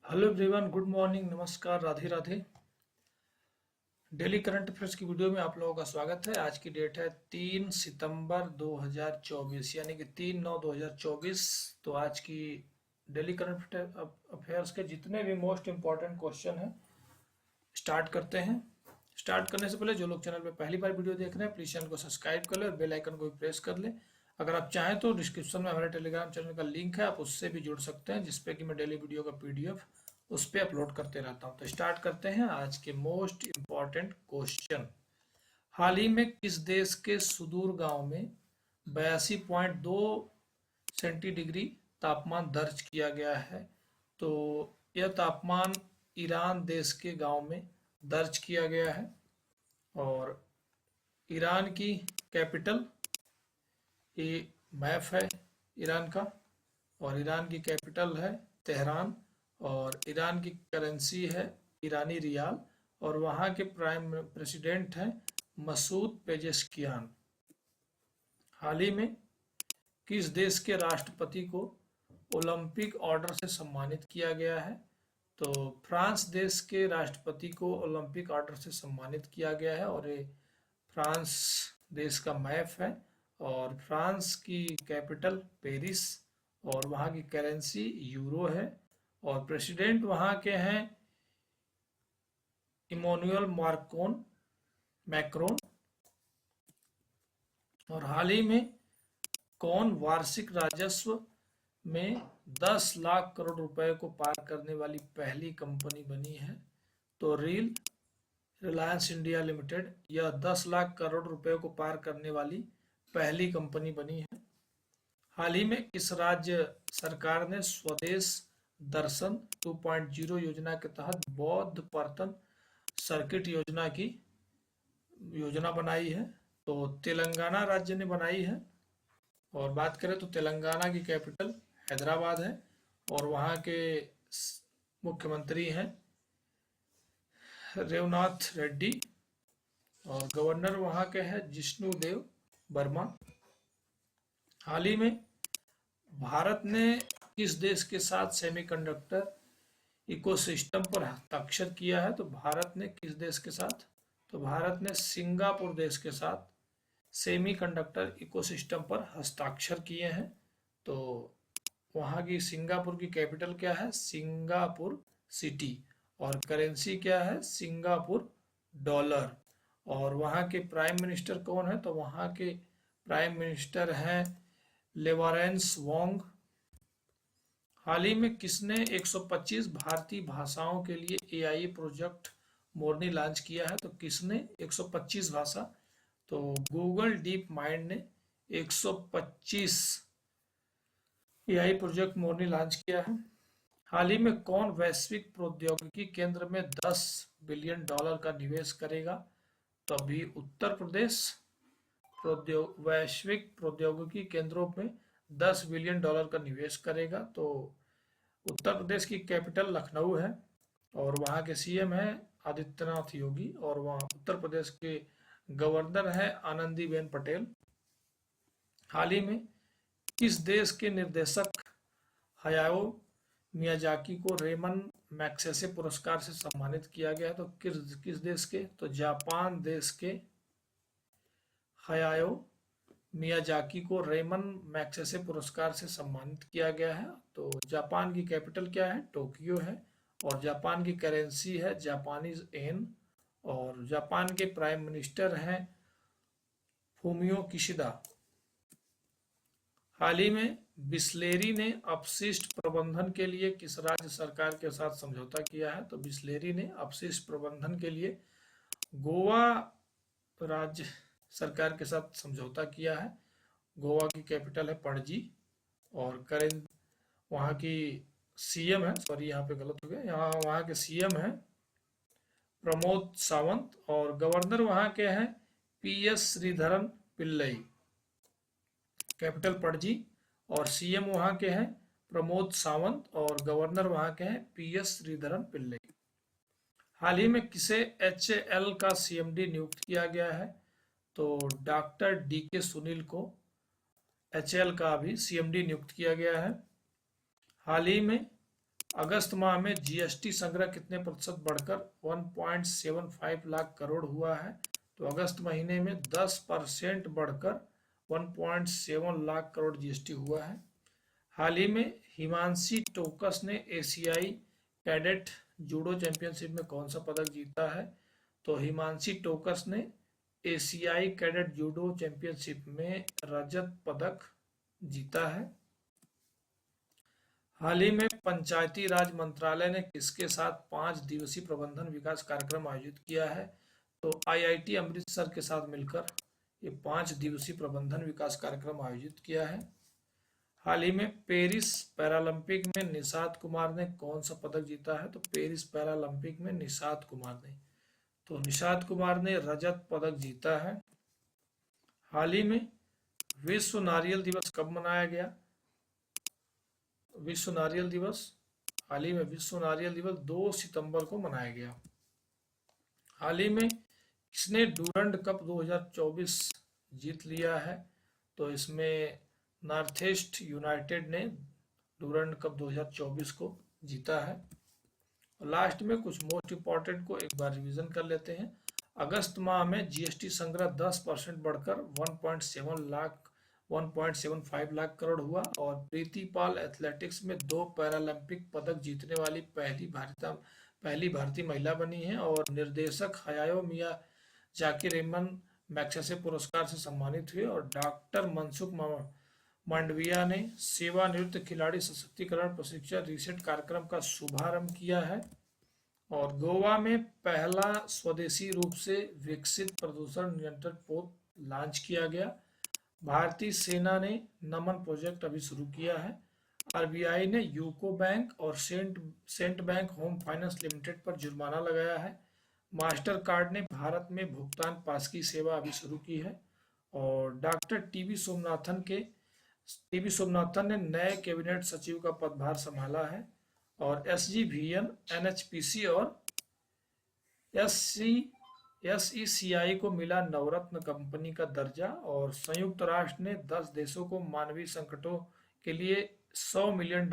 Hello everyone, good morning, नमस्कार, Radhe Radhe. Daily current affairs की video में आप लोगों का स्वागत है। आज की डेट है 3 सितंबर 2024 यानी कि 3/9/2024। तो आज की डेली करंट अफेयर्स के जितने भी मोस्ट इम्पोर्टेंट क्वेश्चन हैं स्टार्ट करते हैं। स्टार्ट करने से पहले जो लोग चैनल पे पहली बार वीडियो देख रहे हैं प्लीज़ चैनल को सब्सक्राइब कर ले और बेल आइकन को भी प्रेस कर ले। अगर आप चाहें तो डिस्क्रिप्शन में हमारे टेलीग्राम चैनल का लिंक है, आप उससे भी जुड़ सकते हैं, जिसपे कि मैं डेली वीडियो का पीडीएफ उस पर अपलोड करते रहता हूं। तो स्टार्ट करते हैं आज के मोस्ट इम्पॉर्टेंट क्वेश्चन। हाल ही में किस देश के सुदूर गांव में 82.2 सेंटीडिग्री तापमान दर्ज किया गया है? तो यह तापमान ईरान देश के गांव में दर्ज किया गया है। और ईरान की कैपिटल, ये मैप है ईरान का, और ईरान की कैपिटल है तेहरान। और ईरान की करेंसी है ईरानी रियाल। और वहाँ के प्राइम प्रेसिडेंट हैं मसूद पेजेस्कियान। हाल ही में किस देश के राष्ट्रपति को ओलंपिक ऑर्डर से सम्मानित किया गया है? तो फ्रांस देश के राष्ट्रपति को ओलंपिक ऑर्डर से सम्मानित किया गया है। और ये फ्रांस देश का मैप है। और फ्रांस की कैपिटल पेरिस, और वहाँ की करेंसी यूरो है। और प्रेसिडेंट वहाँ के हैं इमोनुअल मैक्रोन। और हाल ही में कौन वार्षिक राजस्व में 10 लाख करोड़ रुपए को पार करने वाली पहली कंपनी बनी है? तो रिलायंस इंडिया लिमिटेड यह 10 लाख करोड़ रुपए को पार करने वाली पहली कंपनी बनी है। हाल ही में इस राज्य सरकार ने स्वदेश दर्शन 2.0 योजना के तहत बौद्ध पर्यटन सर्किट योजना बनाई है। तो तेलंगाना राज्य ने बनाई है। और बात करें तो तेलंगाना की कैपिटल हैदराबाद है। और वहाँ के मुख्यमंत्री हैं रेवनाथ रेड्डी। और गवर्नर वहाँ के हैं जिष्णुदेव वर्मा। हाल ही में भारत ने किस देश के साथ सेमीकंडक्टर इकोसिस्टम पर हस्ताक्षर किया है? तो भारत ने किस देश के साथ? तो भारत ने सिंगापुर देश के साथ सेमीकंडक्टर इकोसिस्टम पर हस्ताक्षर किए हैं। तो वहाँ की सिंगापुर की कैपिटल क्या है? Singapore city. और करेंसी क्या है? Singapore dollar. और वहाँ के प्राइम मिनिस्टर कौन है? तो वहाँ के प्राइम मिनिस्टर हैं लेवारेंस वोंग। हाल ही में किसने 125 भारतीय भाषाओं के लिए एआई प्रोजेक्ट मोरनी लॉन्च किया है? तो किसने 125 भाषा? तो गूगल डीप माइंड ने 125 एआई प्रोजेक्ट मोरनी लॉन्च किया है। हाल ही में कौन वैश्विक प्रौद्योगिकी केंद्र में 10 बिलियन डॉलर का निवेश करेगा? तो अभी उत्तर प्रदेश वैश्विक प्रौद्योगिकी केंद्रों में 10 बिलियन डॉलर का निवेश करेगा। तो उत्तर प्रदेश की कैपिटल लखनऊ है। और वहाँ के सीएम हैं आदित्यनाथ योगी। और वहाँ उत्तर प्रदेश के गवर्नर हैं आनंदीबेन पटेल। हाल ही में किस देश के निर्देशक हयाओ मियाजाकी को रेमन मैग्सेसे पुरस्कार से सम्मानित किया गया? तो किस देश के? तो जापान देश के हयाओ मियाजाकी को रेमन मैग्सेसे पुरस्कार से सम्मानित किया गया है। तो जापान की कैपिटल क्या है? टोक्यो है। और जापान की करेंसी है जापानीज येन। और जापान के प्राइम मिनिस्टर हैं फूमियो किशिदा। हाल ही में बिस्लेरी ने अपशिष्ट प्रबंधन के लिए किस राज्य सरकार के साथ समझौता किया है? तो बिस्लेरी ने अपशिष्ट प्रबंधन के लिए गोवा राज्य सरकार के साथ समझौता किया है। गोवा की कैपिटल है पणजी। और करें वहाँ की सीएम है, सॉरी यहाँ पे गलत हो गया, यहाँ वहाँ के सीएम हैं प्रमोद सावंत। और गवर्नर वहाँ के हैं पीएस श्रीधरन पिल्लई। कैपिटल पणजी और सीएम वहाँ के हैं प्रमोद सावंत। और गवर्नर वहाँ के हैं पीएस श्रीधरन पिल्लई। हाल ही में किसे एचएएल का सीएमडी नियुक्त किया गया है? तो डॉक्टर डीके सुनील को एचएएल का भी सीएमडी नियुक्त किया गया है। हाल ही में अगस्त माह में जीएसटी संग्रह कितने प्रतिशत बढ़कर 1.75 लाख करोड़ हुआ है? तो अगस्त महीने में 10% बढ़कर 1.7 लाख करोड़ जीएसटी हुआ है। हाल ही में हिमांशी टोकस ने एशियाई कैडेट जूडो चैंपियनशिप में कौन सा पदक जीता है? तो हिमांशी टोकस ने एशियाई कैडेट जूडो चैंपियनशिप में रजत पदक जीता है। हाल ही में पंचायती राज मंत्रालय ने किसके साथ 5 दिवसीय प्रबंधन विकास कार्यक्रम आयोजित किया है? तो आईआईटी अमृतसर के साथ मिलकर ये 5 दिवसीय प्रबंधन विकास कार्यक्रम आयोजित किया है। हाल ही में पेरिस पैरालंपिक में निषाद कुमार ने कौन सा पदक जीता है? तो पेरिस पैरालंपिक में निषाद कुमार ने रजत पदक जीता है। हाल ही में विश्व नारियल दिवस कब मनाया गया? विश्व नारियल दिवस हाल ही में विश्व नारियल दिवस 2 सितंबर को मनाया गया। हाल ही में किसने डूरंड कप 2024 जीत लिया है? तो इसमें नॉर्थ ईस्ट यूनाइटेड ने डूरंड कप 2024 को जीता है। लास्ट में कुछ मोस्ट इंपॉर्टेंट को एक बार रिवीजन कर लेते हैं। अगस्त माह में जीएसटी संग्रह 10% बढ़कर 1.75 लाख करोड़ हुआ और प्रीति पाल एथलेटिक्स में 2 पैरालंपिक पदक जीतने वाली पहली भारतीय महिला बनी है और निर्देशक हयाओ मियाजाकी रेमन मैग्सेसे पुरस्कार से सम्मानित हुए और डॉक्टर मनसुख मांडविया ने सेवानिवृत्त खिलाड़ी सशक्तिकरण प्रशिक्षण रीसेट कार्यक्रम का शुभारंभ किया है और गोवा में पहला स्वदेशी रूप से विकसित प्रदूषण नियंत्रण पोत लॉन्च किया गया। भारतीय सेना ने नमन प्रोजेक्ट अभी शुरू किया है। आरबीआई ने यूको बैंक और Cent bank home finance limited पर जुर्माना लगाया है। मास्टर कार्ड ने भारत में भुगतान पास की सेवा अभी शुरू की है और डॉक्टर टीबी सोमनाथन ने नए कैबिनेट सचिव का पदभार संभाला है और एसजीवीएन, एनएचपीसी और एसईसीआई को मिला नवरत्न कंपनी का दर्जा और संयुक्त राष्ट्र ने 10 देशों को मानवीय संकटों के लिए $100 मिलियन